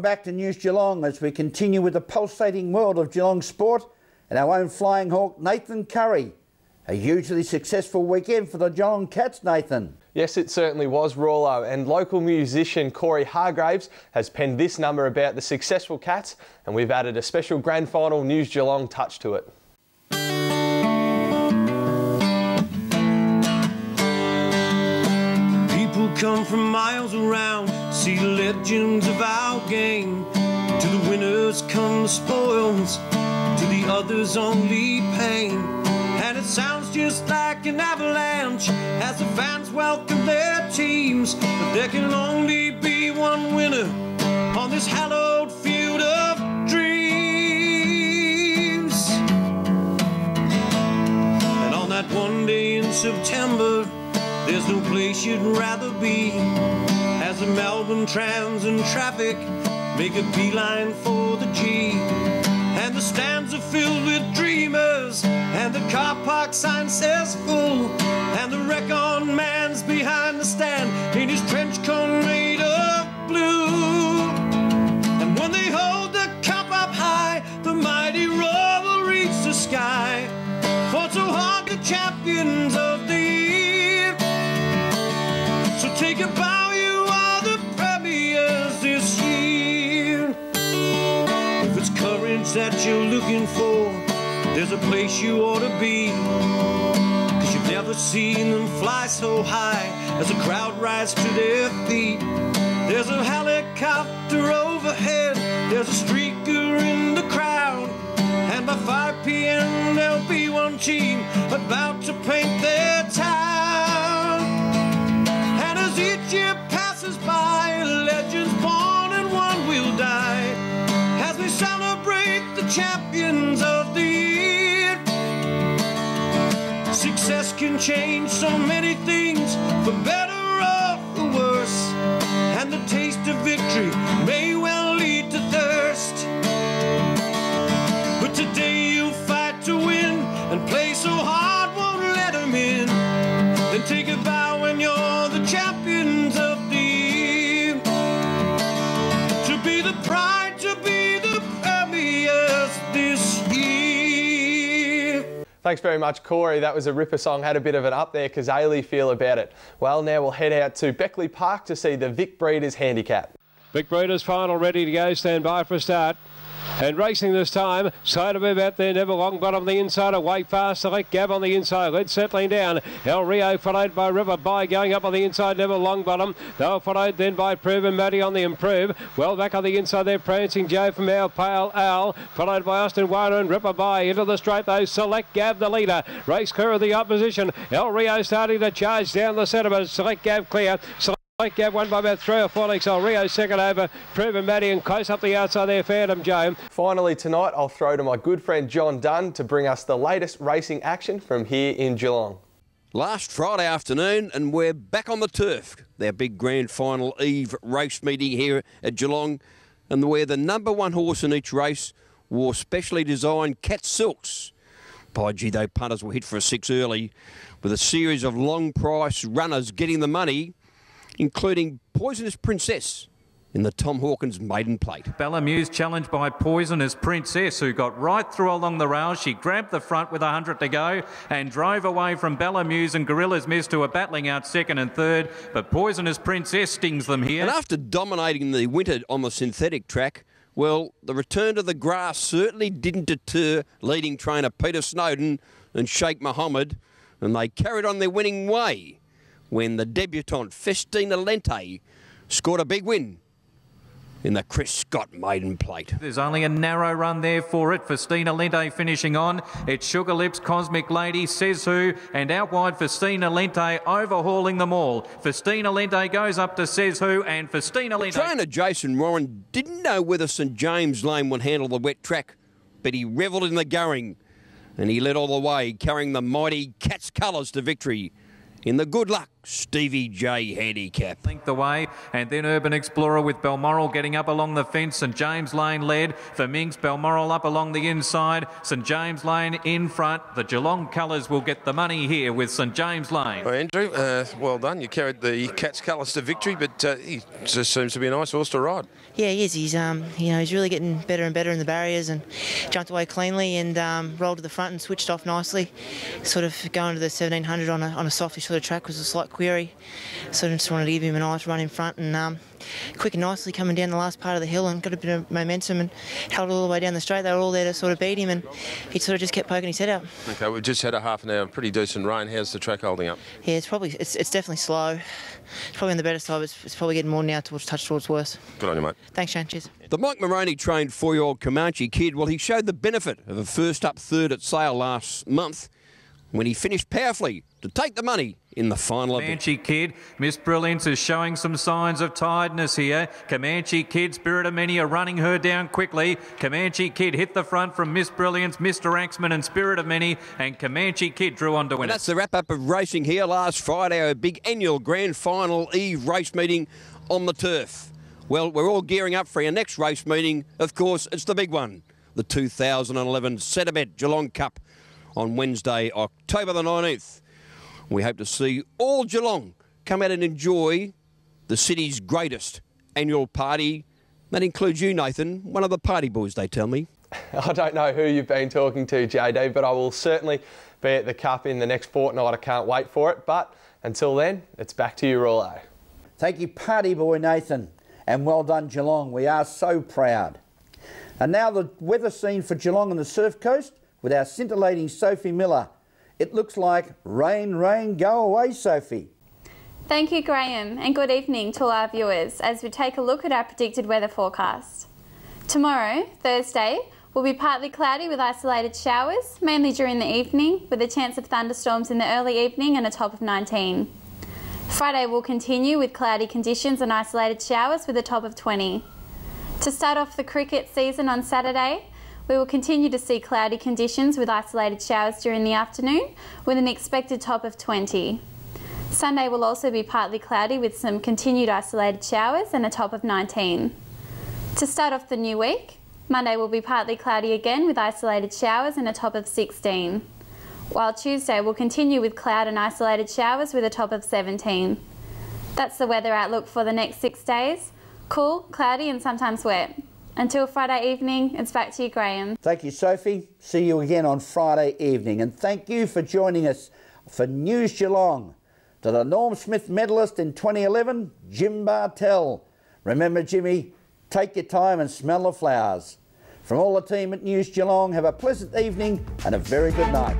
back to News Geelong as we continue with the pulsating world of Geelong sport and our own flying hawk, Nathan Curry. A hugely successful weekend for the Geelong Cats, Nathan. Yes, it certainly was, Rollo, and local musician Corey Hargraves has penned this number about the successful Cats, and we've added a special grand final News Geelong touch to it. People come from miles around to see the legends of our game. To the winners come the spoils, to the others only pain. And it sounds just like an avalanche as the fans welcome their teams. But there can only be one winner on this hallowed field of dreams. And on that one day in September, there's no place you'd rather be, as the Melbourne trams and traffic make a beeline for the G. And the stands are filled with dreamers, and the car park sign says full, and the wreck-on man's behind the stand in his trench coat made of blue. And when they hold the cup up high, the mighty roar will reach the sky. Fought so hard, the champions of the year. So take a bow, you are the premiers this year. If it's courage that you're looking for, there's a place you ought to be. 'Cause you've never seen them fly so high as the crowd rise to their feet. There's a helicopter overhead, there's a streaker in the crowd, and by 5 p.m. there'll be one team about to paint their town. And as each year passes by, a legend's born and one will die, as we celebrate the champions of the year. Success can change so many things, for better or for worse, and the taste of victory may well lead to thirst. But today you fight to win, and play so hard won't let them in. Then take a bow when you're the champions of the year. To be the pride, to be the premiers this year. Thanks very much, Corey. That was a ripper song. Had a bit of an up there, Kazali feel about it. Well, now we'll head out to Beckley Park to see the Vic Breeders handicap. Vic Breeders final ready to go. Stand by for a start. And racing this time, side of move out there, Never Long Bottom on the inside, away fast, Select Gab on the inside, Led settling down, El Rio followed by River By going up on the inside, Never Long Bottom, they'll followed then by Prove and Matty on the improve, well back on the inside there, Prancing Joe from our Pale Owl, followed by Austin Warner and River By, into the straight though, Select Gab the leader, Race Clear of the opposition, El Rio starting to charge down the centre, but Select Gab clear, Select Gab won by about 3 or 4 lengths. El Rio second over, Proven Matty, and close up the outside there, Phantom Joe. Finally tonight, I'll throw to my good friend John Dunn to bring us the latest racing action from here in Geelong. Last Friday afternoon, and we're back on the turf. Their big grand final eve race meeting here at Geelong, and where the number one horse in each race wore specially designed cat silks. By gee, though, punters were hit for a 6 early, with a series of long price runners getting the money, including Poisonous Princess in the Tom Hawkins maiden plate. Bella Muse challenged by Poisonous Princess, who got right through along the rails. She grabbed the front with 100 to go and drove away from Bella Muse and Gorilla's Mist, who are battling out second and third, but Poisonous Princess stings them here. And after dominating the winter on the synthetic track, well, the return to the grass certainly didn't deter leading trainer Peter Snowden and Sheikh Mohammed, and they carried on their winning way when the debutante Festina Lente scored a big win in the Chris Scott maiden plate. There's only a narrow run there for it. Festina Lente finishing on. It's Sugar Lips, Cosmic Lady, Says Who, and out wide Festina Lente overhauling them all. Festina Lente goes up to Says Who, and Festina Lente... Trainer Jason Warren didn't know whether St James Lane would handle the wet track, but he revelled in the going, and he led all the way, carrying the mighty Cats colours to victory in the Good Luck Stevie J handicap. Link the way, and then Urban Explorer with Balmoral getting up along the fence. St James Lane led for Minx. Balmoral up along the inside. St James Lane in front. The Geelong colours will get the money here with St James Lane. Well, Andrew, well done. You carried the Cats colours to victory, but he just seems to be a nice horse to ride. Yeah, he is. He's he's really getting better and better in the barriers, and jumped away cleanly and rolled to the front and switched off nicely. Sort of going to the 1700 on a softish sort of track was a slight query. So I just wanted to give him a nice run in front, and quick and nicely coming down the last part of the hill and got a bit of momentum and held all the way down the straight. They were all there to sort of beat him, and he sort of just kept poking his head out. Okay, we've just had a half an hour, pretty decent rain. How's the track holding up? Yeah, it's definitely slow. It's probably on the better side. It's probably getting more now towards worse. Good on you, mate. Thanks, Shane. Cheers. The Mike Moroney trained 4-year-old Comanche Kid, well, he showed the benefit of a first up third at Sale last month when he finished powerfully to take the money in the final event. Comanche Kid, Miss Brilliance is showing some signs of tiredness here. Comanche Kid, Spirit of Many are running her down quickly. Comanche Kid hit the front from Miss Brilliance, Mr. Axman and Spirit of Many, and Comanche Kid drew on to win And it. that's the wrap-up of racing here last Friday, our big annual grand final eve race meeting on the turf. Well, we're all gearing up for our next race meeting. Of course, it's the big one, the 2011 Centrebet Geelong Cup on Wednesday, October the 19th. We hope to see all Geelong come out and enjoy the city's greatest annual party. That includes you, Nathan, one of the party boys, they tell me. I don't know who you've been talking to, JD, but I will certainly be at the Cup in the next fortnight. I can't wait for it. But until then, it's back to you, Rollo. Thank you, party boy Nathan. And well done, Geelong. We are so proud. And now the weather scene for Geelong and the Surf Coast with our scintillating Sophie Miller. It looks like rain, rain, go away, Sophie. Thank you, Graham, and good evening to all our viewers as we take a look at our predicted weather forecast. Tomorrow, Thursday, will be partly cloudy with isolated showers, mainly during the evening, with a chance of thunderstorms in the early evening and a top of 19. Friday will continue with cloudy conditions and isolated showers with a top of 20. To start off the cricket season on Saturday, we will continue to see cloudy conditions with isolated showers during the afternoon with an expected top of 20. Sunday will also be partly cloudy with some continued isolated showers and a top of 19. To start off the new week, Monday will be partly cloudy again with isolated showers and a top of 16. While Tuesday will continue with cloud and isolated showers with a top of 17. That's the weather outlook for the next 6 days. Cool, cloudy and sometimes wet. Until Friday evening, it's back to you, Graham. Thank you, Sophie. See you again on Friday evening. And thank you for joining us for News Geelong. To the Norm Smith medalist in 2011, Jim Bartell. Remember, Jimmy, take your time and smell the flowers. From all the team at News Geelong, have a pleasant evening and a very good night.